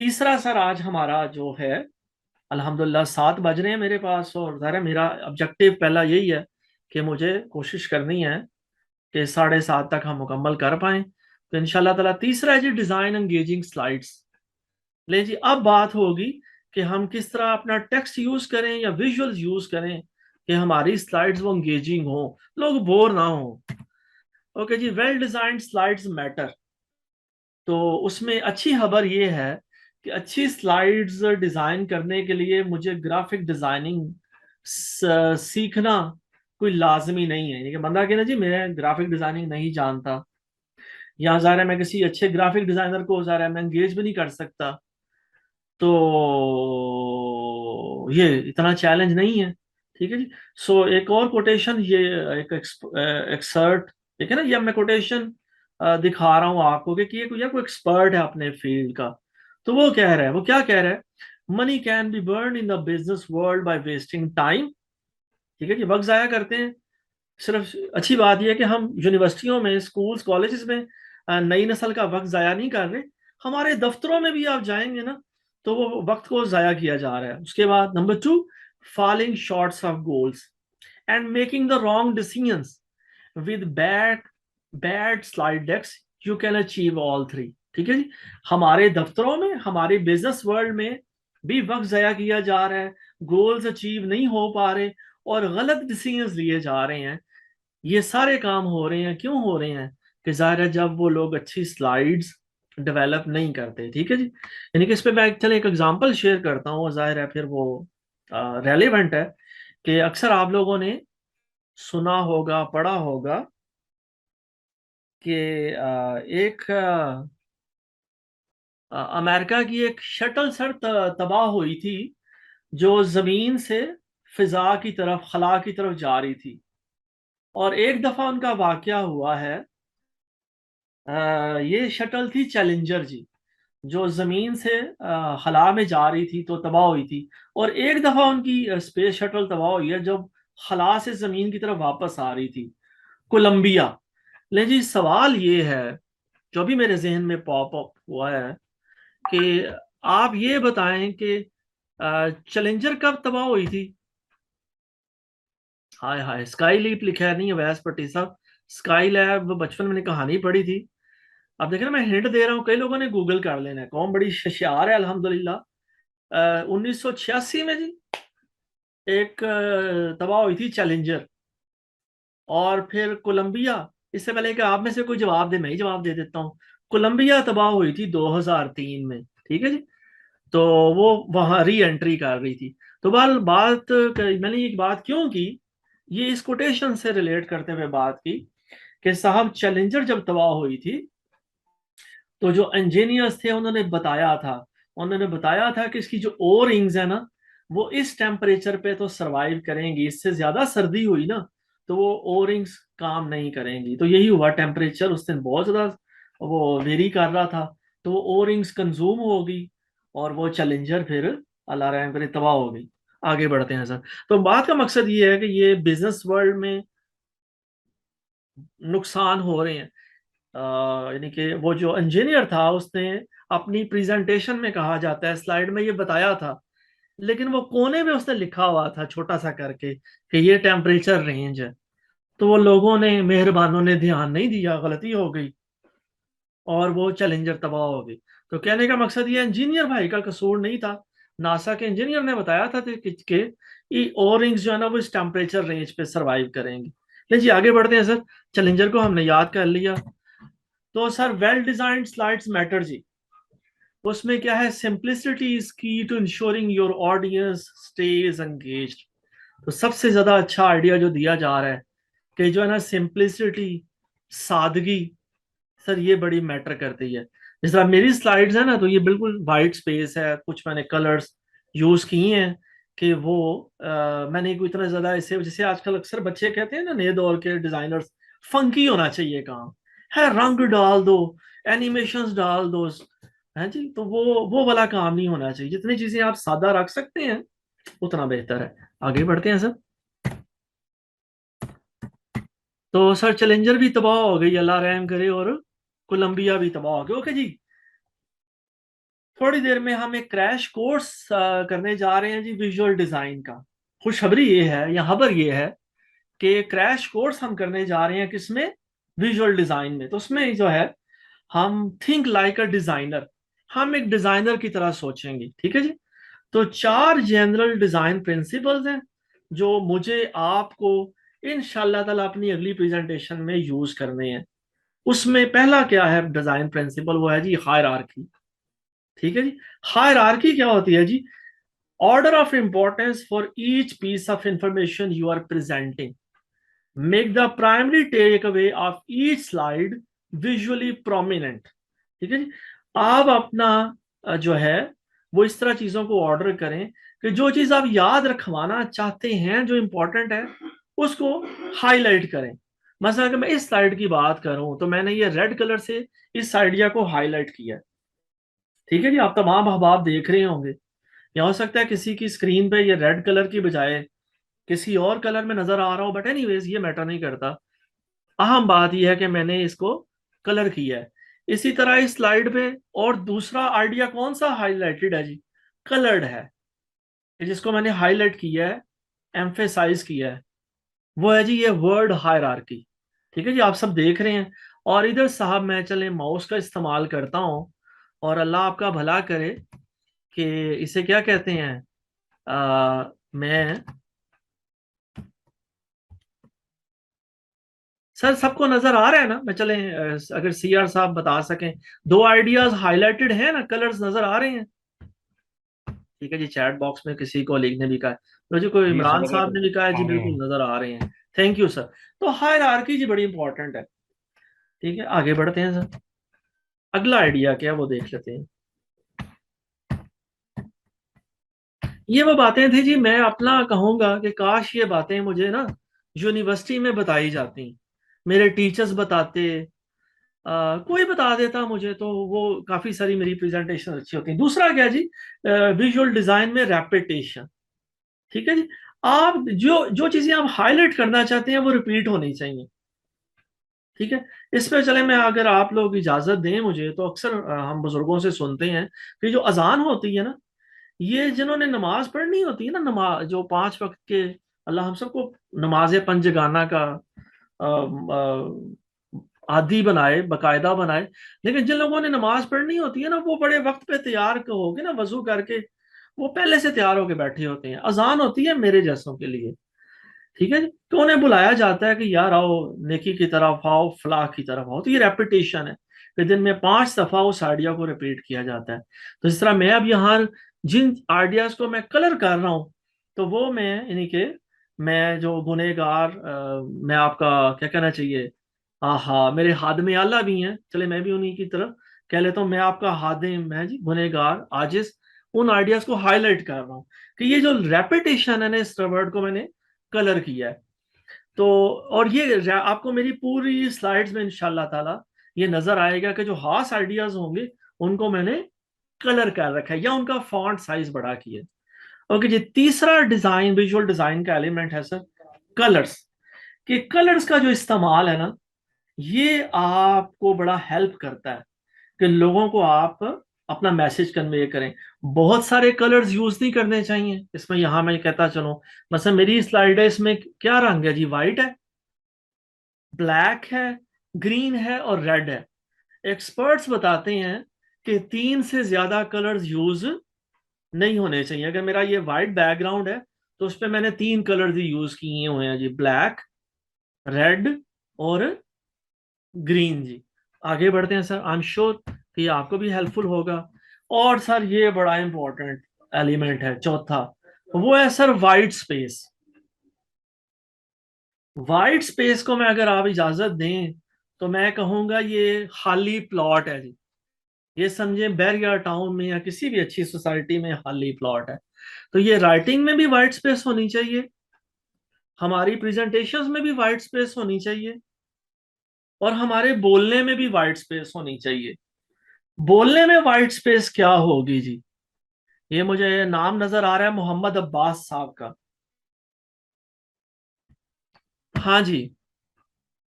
तीसरा सर आज हमारा जो है, अल्हम्दुलिल्लाह 7 बज रहे हैं मेरे पास, और ज़रा मेरा ऑब्जेक्टिव पहला यही है कि मुझे कोशिश करनी है कि 7:30 तक हम मुकम्मल कर पाएं। तो इंशाल्लाह ताला तीसरा है जी डिज़ाइन एंगेजिंग स्लाइड्स। ले जी, अब बात होगी कि हम किस तरह अपना टेक्स्ट यूज़ करें या विजुअल्स यूज़ करें कि हमारी स्लाइड्स वो एंगेजिंग हो, लोग बोर ना हो। ओके जी, वेल डिज़ाइंड स्लाइड्स मैटर। तो उसमें अच्छी खबर ये है कि अच्छी स्लाइड्स डिज़ाइन करने के लिए मुझे ग्राफिक डिज़ाइनिंग सीखना कोई लाजमी नहीं है। यानी कि बंदा कहना जी मैं ग्राफिक डिज़ाइनिंग नहीं जानता, या ज़ाहिर है मैं किसी अच्छे ग्राफिक डिज़ाइनर को ज़ाहिर है मैं एंगेज भी नहीं कर सकता, तो ये इतना चैलेंज नहीं है। ठीक है जी। सो एक और कोटेशन, ये एक एक्सर्ट, ठीक है ना, ये मैं कोटेशन दिखा रहा हूँ आपको कि ये कोई एक्सपर्ट है अपने फील्ड का। तो वो कह रहा है, वो क्या कह रहा है, money can be burn in the business world by wasting time. ठीक है जी, वक्त जाया करते हैं। सिर्फ अच्छी बात यह है कि हम यूनिवर्सिटियों में, स्कूल्स, कॉलेजेस में नई नस्ल का वक्त जाया नहीं कर रहे। हमारे दफ्तरों में भी आप जाएंगे ना, तो वो वक्त को जाया किया जा रहा है। उसके बाद number 2, falling shorts of goals and making the wrong decisions with bad bad slide decks, you can achieve all three. ठीक है जी, हमारे दफ्तरों में, हमारे बिजनेस वर्ल्ड में भी वक्त जाया किया जा रहा है, गोल्स अचीव नहीं हो पा रहे, और गलत डिसीजंस लिए जा रहे हैं। ये सारे काम हो रहे हैं, क्यों हो रहे हैं? कि जाहिर है जब वो लोग अच्छी स्लाइड्स डेवलप नहीं करते। ठीक है जी, यानी कि इस पे मैं चले एक एग्जांपल शेयर करता हूँ, जाहिर है फिर वो रेलेवेंट है। कि अक्सर आप लोगों ने सुना होगा, पढ़ा होगा कि एक अमेरिका की एक शटल सर तबाह हुई थी, जो जमीन से फिजा की तरफ, खला की तरफ जा रही थी। और एक दफा उनका वाकया हुआ है, ये शटल थी चैलेंजर जी, जो जमीन से खला में जा रही थी तो तबाह हुई थी। और एक दफा उनकी स्पेस शटल तबाह हुई है जब खला से जमीन की तरफ वापस आ रही थी, कोलंबिया। ले जी, सवाल ये है जो भी मेरे जहन में पॉप अप हुआ है कि आप ये बताएं कि चैलेंजर कब तबाह हुई थी? हाय हाय, स्काई लीप लिखा है, नहीं है वैस पट्टी साहब। स्काई लैब बचपन में मैंने कहानी पढ़ी थी। अब देख रहे, मैं हिंट दे रहा हूँ, कई लोगों ने गूगल कर लेना है, कौन बड़ी होशियार है अल्हम्दुलिल्लाह। 1986 में जी एक तबाह हुई थी चैलेंजर। और फिर कोलंबिया, इससे पहले कि आप में से कोई जवाब दे, मैं ही जवाब दे देता हूँ। कोलंबिया तबाह हुई थी 2003 में। ठीक है जी। तो वो वहां री एंट्री कर रही थी। तो मैंने ये बात क्यों की, ये इस कोटेशन से रिलेट करते हुए बात की कि साहब चैलेंजर जब तबाह हुई थी, तो जो इंजीनियर्स थे उन्होंने बताया था कि इसकी जो ओ रिंग्स है ना, वो इस टेम्परेचर पे तो सरवाइव करेंगी, इससे ज्यादा सर्दी हुई ना तो वो ओ रिंग्स काम नहीं करेंगी। तो यही हुआ, टेम्परेचर उस दिन बहुत ज्यादा वो वेरी कर रहा था, तो वो ओ रिंग्स कंज्यूम हो गई, और वो चैलेंजर फिर अल्लाह रहम करे तबाह हो गई। आगे बढ़ते हैं सर। तो बात का मकसद ये है कि ये बिजनेस वर्ल्ड में नुकसान हो रहे हैं। यानी कि वो जो इंजीनियर था उसने अपनी प्रेजेंटेशन में, कहा जाता है स्लाइड में ये बताया था, लेकिन वो कोने में उसने लिखा हुआ था छोटा सा करके कि ये टेम्परेचर रेंज है। तो वो लोगों ने, मेहरबानों ने ध्यान नहीं दिया, गलती हो गई, और वो चैलेंजर तबाह हो गई। तो कहने का मकसद ये इंजीनियर भाई का कसूर नहीं था, नासा के इंजीनियर ने बताया था कि ये ओ रिंग्स जो है ना वो इस टेम्परेचर रेंज पे सरवाइव करेंगे। लेकिन जी आगे बढ़ते हैं सर। चैलेंजर को हमने याद कर लिया। तो sir well designed slides matter जी। उसमें क्या है, simplicity is key to ensuring your audience stays engaged. तो सबसे ज्यादा अच्छा आइडिया जो दिया जा रहा है कि जो है ना सिंपलिसिटी, सादगी, सर ये बड़ी मैटर करती है। जिस तरह मेरी स्लाइड्स है ना, तो ये बिल्कुल वाइट स्पेस है, कुछ मैंने कलर्स यूज किए हैं कि वो मैंने कोई इतना ज्यादा ऐसे, जैसे आजकल अक्सर बच्चे कहते हैं ना, नए दौर के डिजाइनर्स, फंकी होना चाहिए काम, है रंग डाल दो, एनिमेशंस डाल दो, है जी। तो वो वाला काम नहीं होना चाहिए, जितनी चीजें आप सादा रख सकते हैं उतना बेहतर है। आगे बढ़ते हैं सर। तो सर चैलेंजर भी तबाह हो गई, अल्लाह रहम करे, और कोलंबिया भी तबाह हो गई। ओके जी। थोड़ी देर में हम एक क्रैश कोर्स करने जा रहे हैं जी विजुअल डिजाइन का। खुशखबरी ये है या खबर ये है कि क्रैश कोर्स हम करने जा रहे हैं किसमें, विजुअल डिजाइन में। तो उसमें जो है हम थिंक लाइक अ डिजाइनर, हम एक डिजाइनर की तरह सोचेंगे, ठीक है जी। तो 4 जनरल डिजाइन प्रिंसिपल्स हैं जो मुझे आपको इंशाल्लाह ताला अपनी अगली प्रेजेंटेशन में यूज करने हैं। उसमें पहला क्या है डिजाइन प्रिंसिपल, वो है जी हायरार्की। ठीक है जी। हायरार्की क्या होती है जी, order of importance for each piece of information you are presenting, make the primary takeaway of each slide visually prominent. ठीक है जी। आप अपना जो है वो इस तरह चीजों को ऑर्डर करें कि जो चीज आप याद रखवाना चाहते हैं जो इंपॉर्टेंट है उसको हाईलाइट करें। مثلا अगर मैं इस स्लाइड की बात करूं तो मैंने ये रेड कलर से इस आइडिया को हाईलाइट किया है। ठीक है जी। आप तमाम अहबाब देख रहे होंगे, या हो सकता है किसी की स्क्रीन पे ये रेड कलर की बजाय किसी और कलर में नजर आ रहा हो, बट एनीवेज ये मैटर नहीं करता। अहम बात यह है कि मैंने इसको कलर किया है। इसी तरह इस स्लाइड पे और दूसरा आइडिया कौन सा हाईलाइटेड है जी, कलर्ड है। जिसको मैंने हाईलाइट किया है, एम्फेसाइज किया है, वो है जी ये वर्ड हायरार्की। ठीक है जी। आप सब देख रहे हैं। और इधर साहब मैं चले माउस का इस्तेमाल करता हूं, और अल्लाह आपका भला करे कि इसे क्या कहते हैं, मैं, सर सबको नजर आ रहा है ना, मैं चले अगर सीआर साहब बता सकें, दो आइडियाज हाईलाइटेड हैं ना, कलर्स नजर आ रहे हैं। ठीक है जी। चैट बॉक्स में किसी को लिखने भी कहा है, तो जी कोई जी इमरान सर साहब ने भी कहा है जी आ रहे बिल्कुल हैं। नजर आ रहे हैं। Thank you sir. तो हायरार्की जी बड़ी इंपॉर्टेंट है। ठीक है, आगे बढ़ते हैं सर। अगला आइडिया क्या है वो देख लेते हैं। ये वो बातें थी जी, मैं अपना कहूंगा कि काश ये बातें मुझे ना यूनिवर्सिटी में बताई जाती, मेरे टीचर्स बताते, कोई बता देता मुझे, तो वो काफी सारी मेरी प्रेजेंटेशन अच्छी होती। दूसरा क्या जी, विजुअल डिजाइन में रेपिटेशन। ठीक है जी। आप जो जो चीजें आप हाईलाइट करना चाहते हैं वो रिपीट होनी चाहिए। ठीक है। इसमें चले मैं, अगर आप लोग इजाजत दें मुझे, तो अक्सर हम बुजुर्गों से सुनते हैं कि जो अजान होती है ना, ये जिन्होंने नमाज पढ़नी होती है ना, नमाज जो 5 वक्त के, अल्लाह हम सबको नमाज पंजगाना का आदि बनाए, बकायदा बनाए। लेकिन जिन लोगों ने नमाज पढ़नी होती है ना, वो बड़े वक्त पे तैयार होके ना, वजू करके वो पहले से तैयार होके बैठे होते हैं। अजान होती है मेरे जैसों के लिए। ठीक है जी। तो उन्हें बुलाया जाता है कि यार आओ, नेकी की तरफ आओ, फलाह की तरफ आओ। तो ये रेपिटेशन है कि दिन में 5 दफा उस आइडिया को रिपीट किया जाता है। तो इस तरह मैं अब यहाँ जिन आइडियाज को मैं कलर कर रहा हूँ, तो वो मैं यानी कि मैं जो गुनेगार, मैं आपका क्या कहना चाहिए, आहा मेरे हादमे आला भी हैं, चले मैं भी उन्हीं की तरह कह लेता हूँ, मैं आपका हादिम है जी, गुनेगार आजिज, उन आइडियाज को हाईलाइट कर रहा हूँ कि ये जो रेपिटेशन है ना, इस वर्ड को मैंने कलर किया है। तो और ये आपको मेरी पूरी स्लाइड्स में इंशाल्लाह ताला ये नजर आएगा कि जो हास आइडियाज होंगे उनको मैंने कलर कर रखा है या उनका फॉन्ट साइज बढ़ा किया। ओके जी। तीसरा डिजाइन, विजुअल डिजाइन का एलिमेंट है सर कलर्स। कि कलर्स का जो इस्तेमाल है ना, ये आपको बड़ा हेल्प करता है कि लोगों को आप अपना मैसेज कन्वे करें। बहुत सारे कलर्स यूज नहीं करने चाहिए इसमें। यहां मैं कहता चलूं, मतलब मेरी स्लाइड है, इसमें क्या रंग है जी, व्हाइट है, ब्लैक है, ग्रीन है और रेड है। एक्सपर्ट्स बताते हैं कि 3 से ज्यादा कलर्स यूज नहीं होने चाहिए। अगर मेरा ये व्हाइट बैकग्राउंड है तो उस पर मैंने 3 कलर्स ही यूज किए हुए हैं जी, ब्लैक, रेड और ग्रीन जी। आगे बढ़ते हैं सर, आई एम श्योर कि ये आपको भी हेल्पफुल होगा। और सर ये बड़ा इंपॉर्टेंट एलिमेंट है चौथा, वो है sir white space. White space को मैं, अगर आप इजाजत दें, तो मैं कहूंगा ये खाली प्लॉट है जी। ये समझे बैरियर टाउन में या किसी भी अच्छी सोसाइटी में खाली प्लॉट है। तो ये राइटिंग में भी वाइट स्पेस होनी चाहिए, हमारी प्रेजेंटेशंस में भी वाइट स्पेस होनी चाहिए, और हमारे बोलने में भी वाइट स्पेस होनी चाहिए। बोलने में वाइट स्पेस क्या होगी जी, ये मुझे नाम नजर आ रहा है मोहम्मद अब्बास साहब का। हाँ जी।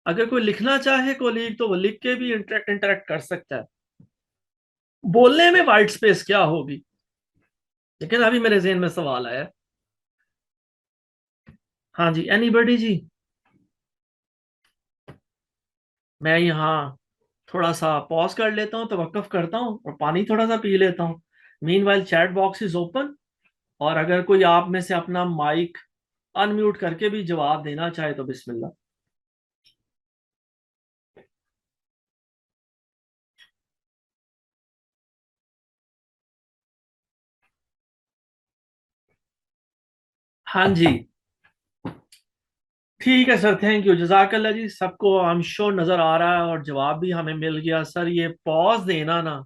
अगर कोई लिखना चाहे कोलीग, तो वो लिख के भी इंटरेक्ट कर सकता है। बोलने में वाइट स्पेस क्या होगी? लेकिन अभी मेरे जहन में सवाल आया। हाँ जी, एनीबडी जी? मैं यहाँ थोड़ा सा पॉज कर लेता हूँ, तवक्कुफ करता हूँ और पानी थोड़ा सा पी लेता हूँ। Meanwhile chat box is open, और अगर कोई आप में से अपना माइक अनम्यूट करके भी जवाब देना चाहे तो बिस्मिल्लाह। हाँ जी, ठीक है सर, थैंक यू, जजाकल्ला जी। सबको आई एम श्योर नजर आ रहा है और जवाब भी हमें मिल गया। सर ये पॉज देना ना,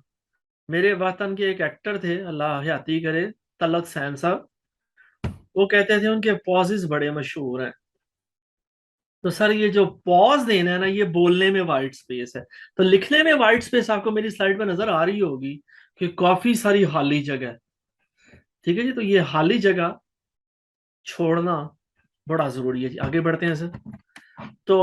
मेरे वतन के एक एक्टर थे, अल्लाह हयाती करे, तलत सैन साहब, वो कहते थे उनके पॉजेस बड़े मशहूर हैं। तो सर ये जो पॉज देना है ना, ये बोलने में वाइट स्पेस है। तो लिखने में वाइट स्पेस आपको मेरी स्लाइड पे नजर आ रही होगी कि काफी सारी खाली जगह है। ठीक है जी, तो ये खाली जगह छोड़ना बड़ा जरूरी है जी। आगे बढ़ते हैं सर। तो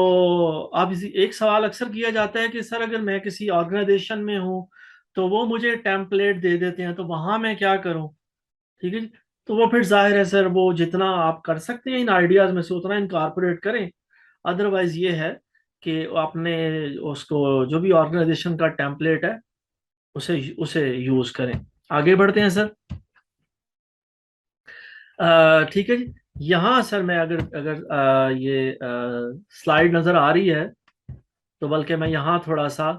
अब एक सवाल अक्सर किया जाता है कि सर अगर मैं किसी ऑर्गेनाइजेशन में हूँ तो वो मुझे टेम्पलेट दे देते हैं, तो वहां मैं क्या करूँ? ठीक है जी। तो वो फिर जाहिर है सर, वो जितना आप कर सकते हैं इन आइडियाज में से उतना इनकारपोरेट करें। अदरवाइज ये है कि आपने उसको, जो भी ऑर्गेनाइजेशन का टेम्पलेट है, उसे उसे यूज करें। आगे बढ़ते हैं सर। ठीक है जी। यहाँ सर मैं अगर अगर ये स्लाइड नजर आ रही है, तो बल्कि मैं यहाँ थोड़ा सा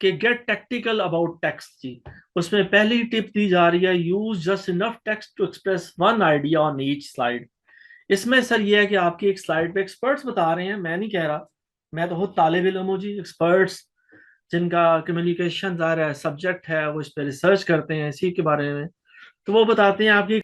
कि गेट टेक्निकल अबाउट टेक्स्ट जी, उसमें पहली टिप दी जा रही है, use just enough text to express one idea on each slide. इसमें सर ये है कि आपकी एक स्लाइड पे एक्सपर्ट्स बता रहे हैं, मैं नहीं कह रहा, मैं तो खुद तालिब इल्म हूँ जी। एक्सपर्ट्स जिनका कम्युनिकेशन ज़ाहिर है सब्जेक्ट है, वो इस पे रिसर्च करते हैं इसी के बारे में, तो वो बताते हैं आपकी